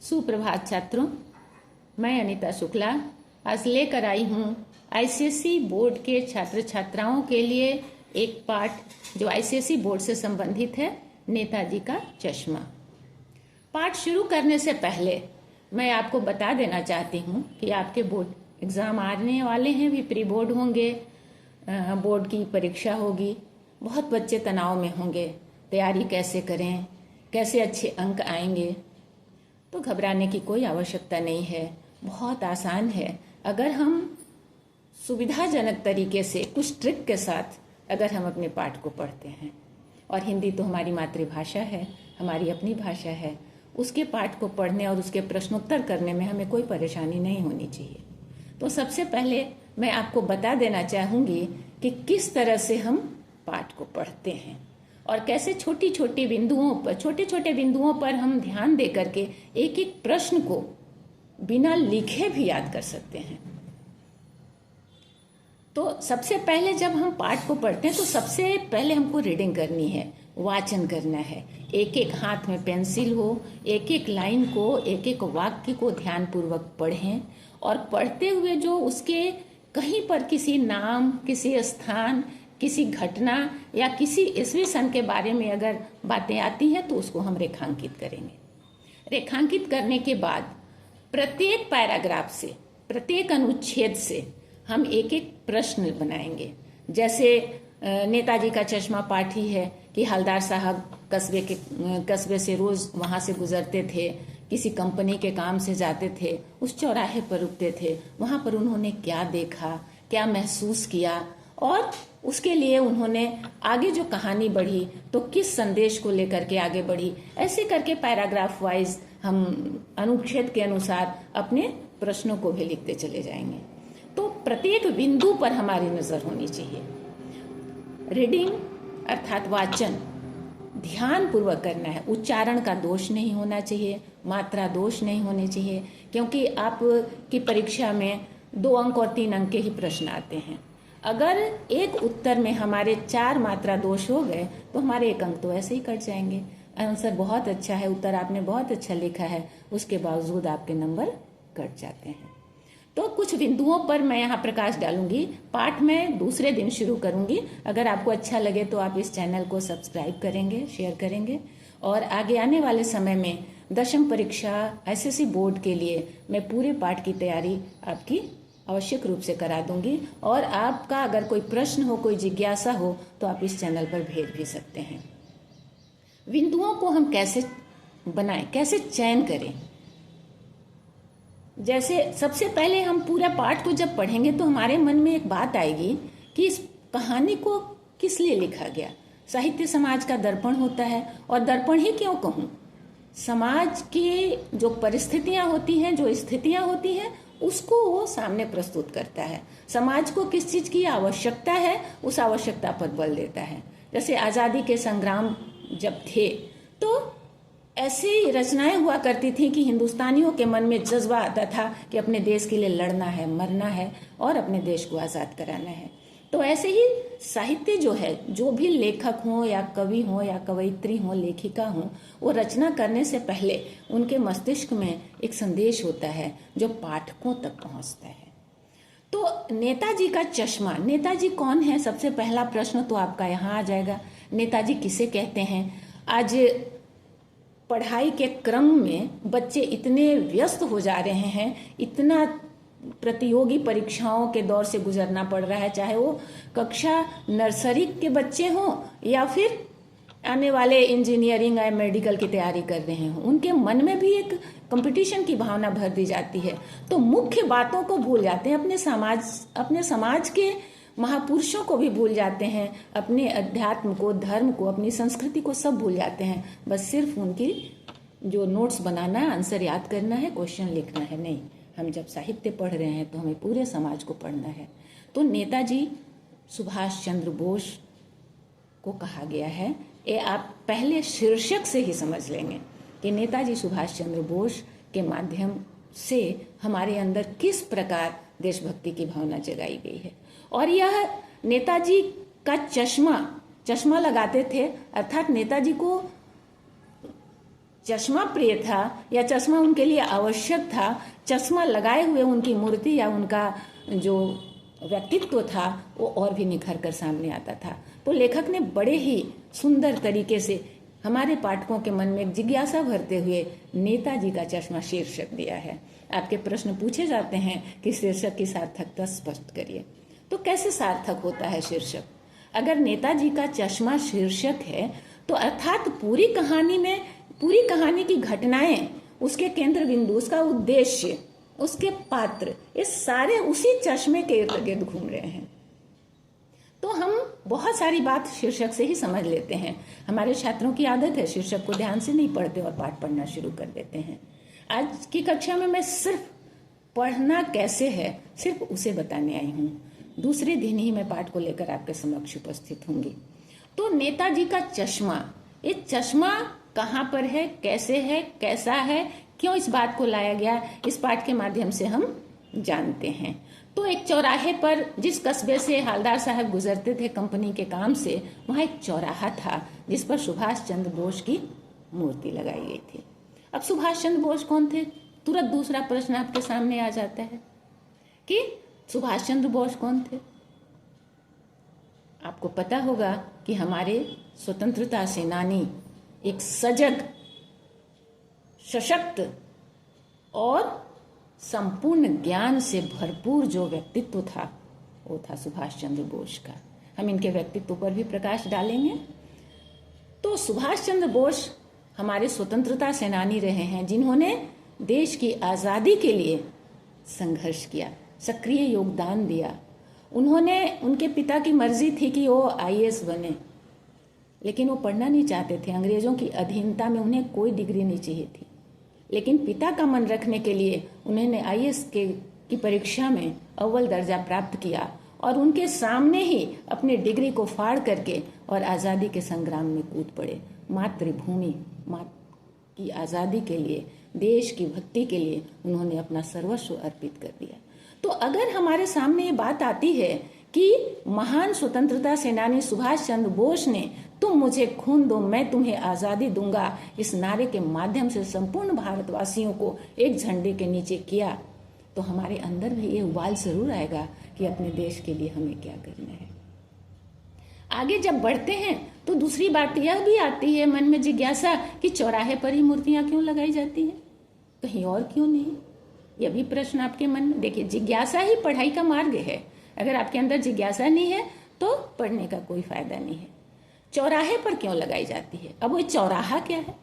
सुप्रभात छात्रों, मैं अनीता शुक्ला आज लेकर आई हूँ आईसीएसई बोर्ड के छात्र छात्राओं के लिए एक पाठ जो आईसीएसई बोर्ड से संबंधित है, नेताजी का चश्मा। पाठ शुरू करने से पहले मैं आपको बता देना चाहती हूँ कि आपके बोर्ड एग्ज़ाम आने वाले हैं, भी प्री बोर्ड होंगे, बोर्ड की परीक्षा होगी, बहुत बच्चे तनाव में होंगे। तैयारी कैसे करें, कैसे अच्छे अंक आएंगे, तो घबराने की कोई आवश्यकता नहीं है। बहुत आसान है। अगर हम सुविधाजनक तरीके से कुछ ट्रिक के साथ अगर हम अपने पाठ को पढ़ते हैं, और हिंदी तो हमारी मातृभाषा है, हमारी अपनी भाषा है, उसके पाठ को पढ़ने और उसके प्रश्नोत्तर करने में हमें कोई परेशानी नहीं होनी चाहिए। तो सबसे पहले मैं आपको बता देना चाहूँगी कि किस तरह से हम पाठ को पढ़ते हैं और कैसे छोटे छोटे बिंदुओं पर हम ध्यान दे करके एक एक प्रश्न को बिना लिखे भी याद कर सकते हैं। तो सबसे पहले जब हम पाठ को पढ़ते हैं तो सबसे पहले हमको रीडिंग करनी है, वाचन करना है। एक एक हाथ में पेंसिल हो, एक एक लाइन को, एक एक वाक्य को ध्यानपूर्वक पढ़ें और पढ़ते हुए जो उसके कहीं पर किसी नाम, किसी स्थान, किसी घटना या किसी ईस्वी सन के बारे में अगर बातें आती हैं तो उसको हम रेखांकित करेंगे। रेखांकित करने के बाद प्रत्येक पैराग्राफ से, प्रत्येक अनुच्छेद से हम एक एक प्रश्न बनाएंगे। जैसे नेताजी का चश्मा पाठ ही है कि हलदार साहब कस्बे से रोज वहां से गुजरते थे, किसी कंपनी के काम से जाते थे, उस चौराहे पर रुकते थे, वहां पर उन्होंने क्या देखा, क्या महसूस किया और उसके लिए उन्होंने आगे जो कहानी बढ़ी तो किस संदेश को लेकर के आगे बढ़ी। ऐसे करके पैराग्राफ वाइज हम अनुच्छेद के अनुसार अपने प्रश्नों को भी लिखते चले जाएंगे। तो प्रत्येक बिंदु पर हमारी नजर होनी चाहिए। रीडिंग अर्थात वाचन ध्यान पूर्वक करना है। उच्चारण का दोष नहीं होना चाहिए, मात्रा दोष नहीं होने चाहिए, क्योंकि आपकी परीक्षा में 2 अंक और 3 अंक के ही प्रश्न आते हैं। अगर एक उत्तर में हमारे 4 मात्रा दोष हो गए तो हमारे 1 अंक तो ऐसे ही कट जाएंगे। आंसर बहुत अच्छा है, उत्तर आपने बहुत अच्छा लिखा है, उसके बावजूद आपके नंबर कट जाते हैं। तो कुछ बिंदुओं पर मैं यहाँ प्रकाश डालूंगी। पाठ में दूसरे दिन शुरू करूंगी। अगर आपको अच्छा लगे तो आप इस चैनल को सब्सक्राइब करेंगे, शेयर करेंगे और आगे आने वाले समय में 10वीं परीक्षा आईसीएसई बोर्ड के लिए मैं पूरे पाठ की तैयारी आपकी आवश्यक रूप से करा दूंगी। और आपका अगर कोई प्रश्न हो, कोई जिज्ञासा हो तो आप इस चैनल पर भेज भी सकते हैं। बिंदुओं को हम कैसे बनाएं, कैसे चयन करें। जैसे सबसे पहले हम पूरा पाठ को जब पढ़ेंगे तो हमारे मन में एक बात आएगी कि इस कहानी को किस लिए लिखा गया। साहित्य समाज का दर्पण होता है, और दर्पण ही क्यों कहूँ, समाज की जो परिस्थितियां होती हैं, जो स्थितियां होती हैं, उसको वो सामने प्रस्तुत करता है। समाज को किस चीज की आवश्यकता है, उस आवश्यकता पर बल देता है। जैसे आजादी के संग्राम जब थे तो ऐसी रचनाएं हुआ करती थी कि हिंदुस्तानियों के मन में जज्बा आता था कि अपने देश के लिए लड़ना है, मरना है और अपने देश को आजाद कराना है। तो ऐसे ही साहित्य जो है, जो भी लेखक हों या कवि हों या कवयित्री हों, लेखिका हों, वो रचना करने से पहले उनके मस्तिष्क में एक संदेश होता है जो पाठकों तक पहुंचता है। तो नेताजी का चश्मा, नेताजी कौन है, सबसे पहला प्रश्न तो आपका यहाँ आ जाएगा। नेताजी किसे कहते हैं। आज पढ़ाई के क्रम में बच्चे इतने व्यस्त हो जा रहे हैं, इतना प्रतियोगी परीक्षाओं के दौर से गुजरना पड़ रहा है, चाहे वो कक्षा नर्सरी के बच्चे हों या फिर आने वाले इंजीनियरिंग या मेडिकल की तैयारी कर रहे हों, उनके मन में भी एक कंपटीशन की भावना भर दी जाती है। तो मुख्य बातों को भूल जाते हैं, अपने समाज के महापुरुषों को भी भूल जाते हैं, अपने अध्यात्म को, धर्म को, अपनी संस्कृति को सब भूल जाते हैं। बस सिर्फ उनकी जो नोट्स बनाना है, आंसर याद करना है, क्वेश्चन लिखना है। नहीं, हम जब साहित्य पढ़ रहे हैं तो हमें पूरे समाज को पढ़ना है। तो नेताजी सुभाष चंद्र बोस को कहा गया है। ये आप पहले शीर्षक से ही समझ लेंगे कि नेताजी सुभाष चंद्र बोस के माध्यम से हमारे अंदर किस प्रकार देशभक्ति की भावना जगाई गई है। और यह नेताजी का चश्मा लगाते थे, अर्थात नेताजी को चश्मा प्रिय था या चश्मा उनके लिए आवश्यक था, चश्मा लगाए हुए उनकी मूर्ति या उनका जो व्यक्तित्व था वो और भी निखर कर सामने आता था। तो लेखक ने बड़े ही सुंदर तरीके से हमारे पाठकों के मन में एक जिज्ञासा भरते हुए नेताजी का चश्मा शीर्षक दिया है। आपके प्रश्न पूछे जाते हैं कि शीर्षक की सार्थकता स्पष्ट करिए। तो कैसे सार्थक होता है शीर्षक? अगर नेताजी का चश्मा शीर्षक है तो अर्थात पूरी कहानी की घटनाएं, उसके केंद्र बिंदु, उसका उद्देश्य, उसके पात्र, ये सारे उसी चश्मे के इर्द गिर्द घूम रहे हैं। तो हम बहुत सारी बात शीर्षक से ही समझ लेते हैं। हमारे छात्रों की आदत है शीर्षक को ध्यान से नहीं पढ़ते और पाठ पढ़ना शुरू कर देते हैं। आज की कक्षा में मैं सिर्फ पढ़ना कैसे है सिर्फ उसे बताने आई हूँ। दूसरे दिन ही मैं पाठ को लेकर आपके समक्ष उपस्थित होंगी। तो नेताजी का चश्मा, ये चश्मा कहाँ पर है, कैसे है, कैसा है, क्यों इस बात को लाया गया, इस पाठ के माध्यम से हम जानते हैं। तो एक चौराहे पर, जिस कस्बे से हालदार साहब गुजरते थे कंपनी के काम से, वहाँ एक चौराहा था जिस पर सुभाष चंद्र बोस की मूर्ति लगाई गई थी। अब सुभाष चंद्र बोस कौन थे? तुरंत दूसरा प्रश्न आपके सामने आ जाता है कि सुभाष चंद्र बोस कौन थे? आपको पता होगा कि हमारे स्वतंत्रता सेनानी, एक सजग, सशक्त और संपूर्ण ज्ञान से भरपूर जो व्यक्तित्व था वो था सुभाष चंद्र बोस का। हम इनके व्यक्तित्व पर भी प्रकाश डालेंगे। तो सुभाष चंद्र बोस हमारे स्वतंत्रता सेनानी रहे हैं जिन्होंने देश की आज़ादी के लिए संघर्ष किया, सक्रिय योगदान दिया। उनके पिता की मर्जी थी कि वो आईएएस बने, लेकिन वो पढ़ना नहीं चाहते थे। अंग्रेजों की अधीनता में उन्हें कोई डिग्री नहीं चाहिए थी, लेकिन पिता का मन रखने के लिए उन्होंने आईएएस की परीक्षा में अव्वल दर्जा प्राप्त किया और उनके सामने ही अपनी डिग्री को फाड़ करके और आज़ादी के संग्राम में कूद पड़े। मातृभूमि की आज़ादी के लिए, देश की भक्ति के लिए उन्होंने अपना सर्वस्व अर्पित कर दिया। तो अगर हमारे सामने ये बात आती है कि महान स्वतंत्रता सेनानी सुभाष चंद्र बोस ने तुम मुझे खून दो मैं तुम्हें आज़ादी दूंगा इस नारे के माध्यम से संपूर्ण भारतवासियों को एक झंडे के नीचे किया, तो हमारे अंदर भी ये उबाल जरूर आएगा कि अपने देश के लिए हमें क्या करना है। आगे जब बढ़ते हैं तो दूसरी बात यह भी आती है मन में जिज्ञासा कि चौराहे पर ही मूर्तियां क्यों लगाई जाती हैं, कहीं और क्यों नहीं? यह भी प्रश्न आपके मन में। देखिए, जिज्ञासा ही पढ़ाई का मार्ग है। अगर आपके अंदर जिज्ञासा नहीं है तो पढ़ने का कोई फायदा नहीं है। चौराहे पर क्यों लगाई जाती है? अब वो चौराहा क्या है?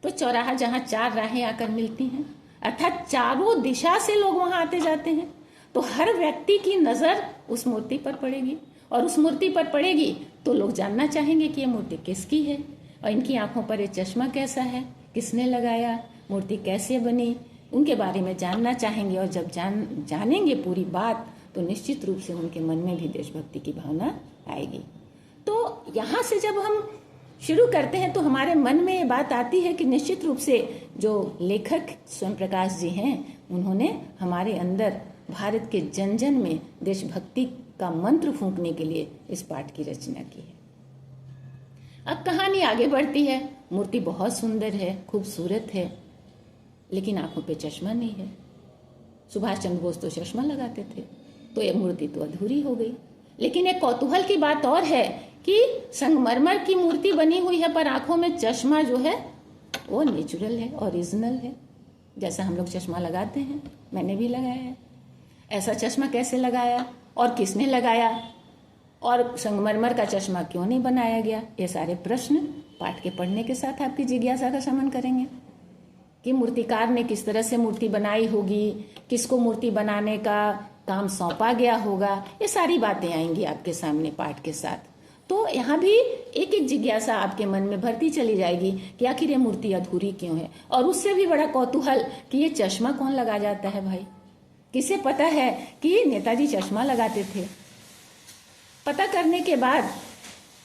तो चौराहा जहाँ चार राहें आकर मिलती हैं, अर्थात चारों दिशा से लोग वहां आते जाते हैं, तो हर व्यक्ति की नजर उस मूर्ति पर पड़ेगी और उस मूर्ति पर पड़ेगी तो लोग जानना चाहेंगे कि ये मूर्ति किसकी है और इनकी आंखों पर ये चश्मा कैसा है, किसने लगाया, मूर्ति कैसे बनी, उनके बारे में जानना चाहेंगे। और जब जानेंगे पूरी बात तो निश्चित रूप से उनके मन में भी देशभक्ति की भावना आएगी। तो यहाँ से जब हम शुरू करते हैं तो हमारे मन में ये बात आती है कि निश्चित रूप से जो लेखक स्वयं प्रकाश जी हैं उन्होंने हमारे अंदर भारत के जन जन में देशभक्ति का मंत्र फूंकने के लिए इस पाठ की रचना की है। अब कहानी आगे बढ़ती है। मूर्ति बहुत सुंदर है, खूबसूरत है, लेकिन आंखों पे चश्मा नहीं है। सुभाष चंद्र बोस तो चश्मा लगाते थे, तो ये मूर्ति तो अधूरी हो गई। लेकिन एक कौतूहल की बात और है कि संगमरमर की मूर्ति बनी हुई है पर आंखों में चश्मा जो है वो नेचुरल है, ओरिजिनल है, जैसा हम लोग चश्मा लगाते हैं। मैंने भी लगाया है। ऐसा चश्मा कैसे लगाया और किसने लगाया और संगमरमर का चश्मा क्यों नहीं बनाया गया? ये सारे प्रश्न पाठ के पढ़ने के साथ आपकी जिज्ञासा का शमन करेंगे कि मूर्तिकार ने किस तरह से मूर्ति बनाई होगी, किसको मूर्ति बनाने का काम सौंपा गया होगा। ये सारी बातें आएंगी आपके सामने पाठ के साथ। तो यहाँ भी एक एक जिज्ञासा आपके मन में भरती चली जाएगी कि आखिर ये मूर्ति अधूरी क्यों है। और उससे भी बड़ा कौतूहल कि ये चश्मा कौन लगा जाता है भाई? किसे पता है कि नेताजी चश्मा लगाते थे? पता करने के बाद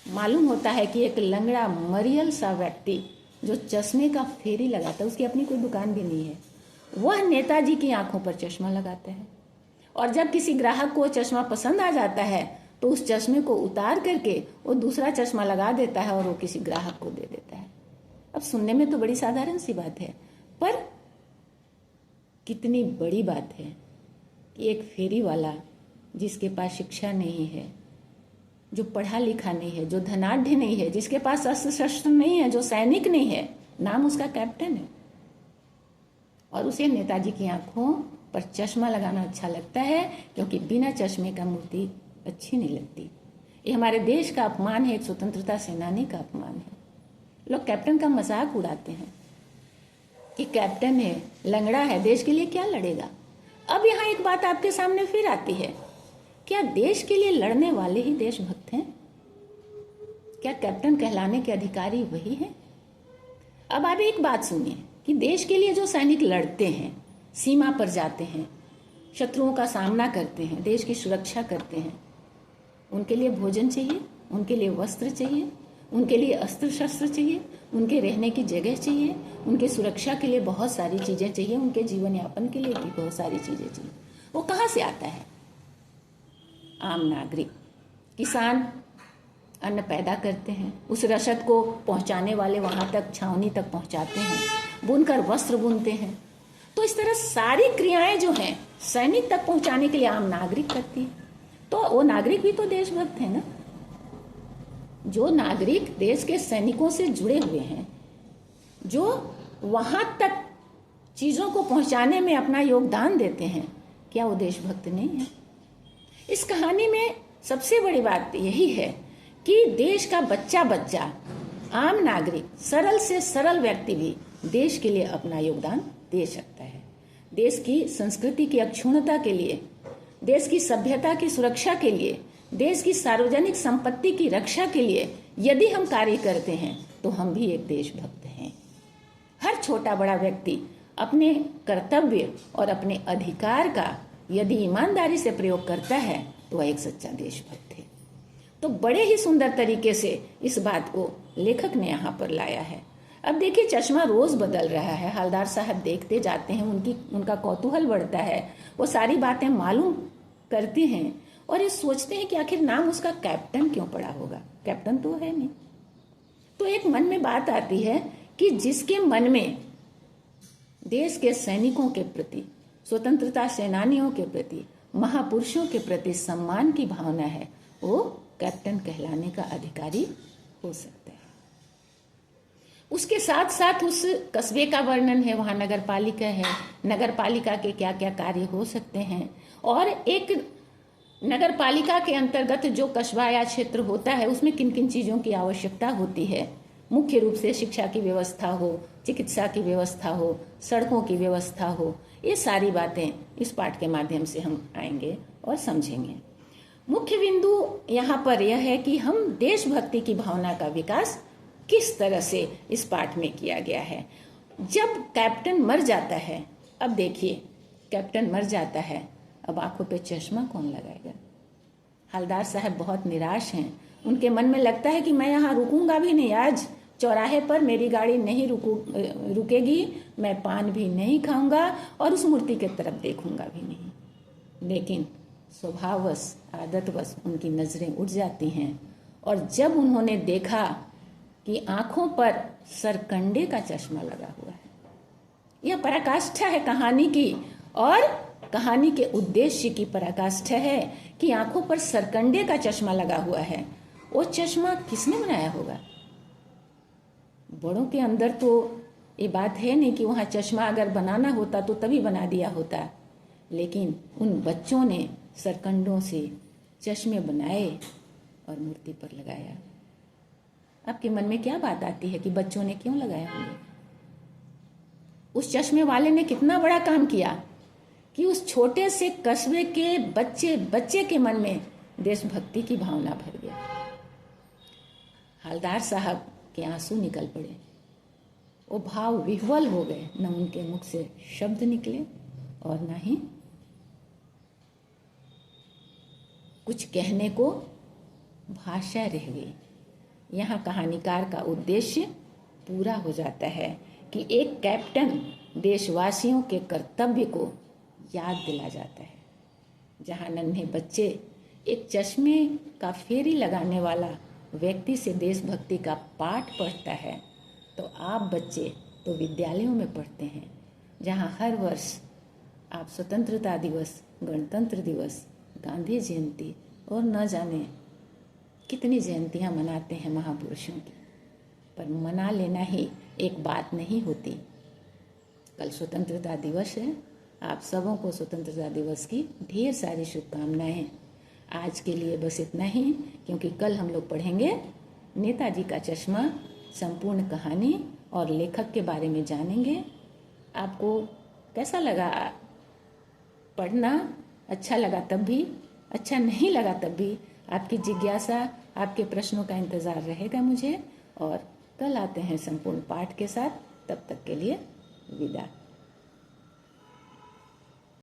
मालूम होता है कि एक लंगड़ा मरियल सा व्यक्ति जो चश्मे का फेरी लगाता है, उसकी अपनी कोई दुकान भी नहीं है, वह नेताजी की आंखों पर चश्मा लगाता है। और जब किसी ग्राहक को चश्मा पसंद आ जाता है तो उस चश्मे को उतार करके वो दूसरा चश्मा लगा देता है और वो किसी ग्राहक को दे देता है। अब सुनने में तो बड़ी साधारण सी बात है, पर कितनी बड़ी बात है कि एक फेरी वाला जिसके पास शिक्षा नहीं है, जो पढ़ा लिखा नहीं है, जो धनाढ़ नहीं है, जिसके पास अस्त्र शस्त्र नहीं है, जो सैनिक नहीं है, नाम उसका कैप्टन है, और उसे नेताजी की आंखों पर चश्मा लगाना अच्छा लगता है, क्योंकि बिना चश्मे का मूर्ति अच्छी नहीं लगती। ये हमारे देश का अपमान है, एक स्वतंत्रता सेनानी का अपमान है। लोग कैप्टन का मजाक उड़ाते हैं कि कैप्टन है, लंगड़ा है, देश के लिए क्या लड़ेगा। अब यहाँ एक बात आपके सामने फिर आती है, क्या देश के लिए लड़ने वाले ही देशभक्त हैं? क्या कैप्टन कहलाने के अधिकारी वही हैं? अब आप एक बात सुनिए कि देश के लिए जो सैनिक लड़ते हैं, सीमा पर जाते हैं, शत्रुओं का सामना करते हैं, देश की सुरक्षा करते हैं, उनके लिए भोजन चाहिए, उनके लिए वस्त्र चाहिए, उनके लिए अस्त्र शस्त्र चाहिए, उनके रहने की जगह चाहिए, उनके सुरक्षा के लिए बहुत सारी चीजें चाहिए, उनके जीवन यापन के लिए भी बहुत सारी चीजें चाहिए। वो कहाँ से आता है? आम नागरिक, किसान अन्न पैदा करते हैं, उस रसद को पहुंचाने वाले वहां तक, छावनी तक पहुंचाते हैं, बुनकर वस्त्र बुनते हैं। तो इस तरह सारी क्रियाएं जो हैं सैनिक तक पहुंचाने के लिए आम नागरिक करती है। तो वो नागरिक भी तो देशभक्त है ना। जो नागरिक देश के सैनिकों से जुड़े हुए हैं, जो वहां तक चीजों को पहुंचाने में अपना योगदान देते हैं, क्या वो देशभक्त नहीं है? इस कहानी में सबसे बड़ी बात यही है कि देश का बच्चा बच्चा, आम नागरिक, सरल से सरल व्यक्ति भी देश के लिए अपना योगदान दे सकता है। देश की संस्कृति की अक्षुण्णता के लिए, देश की सभ्यता की सुरक्षा के लिए, देश की सार्वजनिक संपत्ति की रक्षा के लिए यदि हम कार्य करते हैं तो हम भी एक देशभक्त हैं। हर छोटा बड़ा व्यक्ति अपने कर्तव्य और अपने अधिकार का यदि ईमानदारी से प्रयोग करता है तो वह एक सच्चा देशभक्त है। तो बड़े ही सुंदर तरीके से इस बात को लेखक ने यहाँ पर लाया है। अब देखिए, चश्मा रोज बदल रहा है, हवलदार साहब देखते जाते हैं, उनका कौतूहल बढ़ता है, वो सारी बातें मालूम करते हैं और ये सोचते हैं कि आखिर नाम उसका कैप्टन क्यों पड़ा होगा। कैप्टन तो है नहीं। तो एक मन में बात आती है कि जिसके मन में देश के सैनिकों के प्रति, स्वतंत्रता सेनानियों के प्रति, महापुरुषों के प्रति सम्मान की भावना है, वो कैप्टन कहलाने का अधिकारी हो सकता है। उसके साथ साथ उस कस्बे का वर्णन है, वहां नगर पालिका है, नगर पालिका के क्या क्या कार्य हो सकते हैं, और एक नगर पालिका के अंतर्गत जो कस्बा या क्षेत्र होता है उसमें किन किन चीजों की आवश्यकता होती है। मुख्य रूप से शिक्षा की व्यवस्था हो, चिकित्सा की व्यवस्था हो, सड़कों की व्यवस्था हो, ये सारी बातें इस पाठ के माध्यम से हम आएंगे और समझेंगे। मुख्य बिंदु यहाँ पर यह है कि हम देशभक्ति की भावना का विकास किस तरह से इस पाठ में किया गया है। जब कैप्टन मर जाता है, अब देखिए कैप्टन मर जाता है, अब आंखों पे चश्मा कौन लगाएगा? हवलदार साहब बहुत निराश हैं। उनके मन में लगता है कि मैं यहाँ रुकूंगा भी नहीं, आज चौराहे पर मेरी गाड़ी नहीं रुकेगी, मैं पान भी नहीं खाऊंगा और उस मूर्ति की तरफ देखूंगा भी नहीं। लेकिन स्वभाववश, आदतवश उनकी नजरें उठ जाती हैं, और जब उन्होंने देखा कि आंखों पर सरकंडे का चश्मा लगा हुआ है, यह पराकाष्ठा है कहानी की, और कहानी के उद्देश्य की पराकाष्ठा है कि आंखों पर सरकंडे का चश्मा लगा हुआ है। वो चश्मा किसने बनाया होगा? बड़ों के अंदर तो ये बात है नहीं कि वहां चश्मा अगर बनाना होता तो तभी बना दिया होता, लेकिन उन बच्चों ने सरकंडों से चश्मे बनाए और मूर्ति पर लगाया। आपके मन में क्या बात आती है कि बच्चों ने क्यों लगाया होंगे? उस चश्मे वाले ने कितना बड़ा काम किया कि उस छोटे से कस्बे के बच्चे के मन में देशभक्ति की भावना भर गया। हवलदार साहब के आंसू निकल पड़े, वो भाव विह्वल हो गए, न उनके मुख से शब्द निकले और न ही कुछ कहने को भाषा रह गई। यहाँ कहानीकार का उद्देश्य पूरा हो जाता है कि एक कैप्टन देशवासियों के कर्तव्य को याद दिला जाता है। जहाँ नन्हे बच्चे एक चश्मे का फेरी लगाने वाला व्यक्ति से देशभक्ति का पाठ पढ़ता है, तो आप बच्चे तो विद्यालयों में पढ़ते हैं, जहाँ हर वर्ष आप स्वतंत्रता दिवस, गणतंत्र दिवस, गांधी जयंती और न जाने कितनी जयंतियाँ मनाते हैं महापुरुषों की। पर मना लेना ही एक बात नहीं होती। कल स्वतंत्रता दिवस है, आप सबों को स्वतंत्रता दिवस की ढेर सारी शुभकामनाएं। आज के लिए बस इतना ही, क्योंकि कल हम लोग पढ़ेंगे नेताजी का चश्मा, संपूर्ण कहानी और लेखक के बारे में जानेंगे। आपको कैसा लगा पढ़ना? अच्छा लगा तब भी, अच्छा नहीं लगा तब भी, आपकी जिज्ञासा, आपके प्रश्नों का इंतज़ार रहेगा मुझे। और कल आते हैं संपूर्ण पाठ के साथ। तब तक के लिए विदा।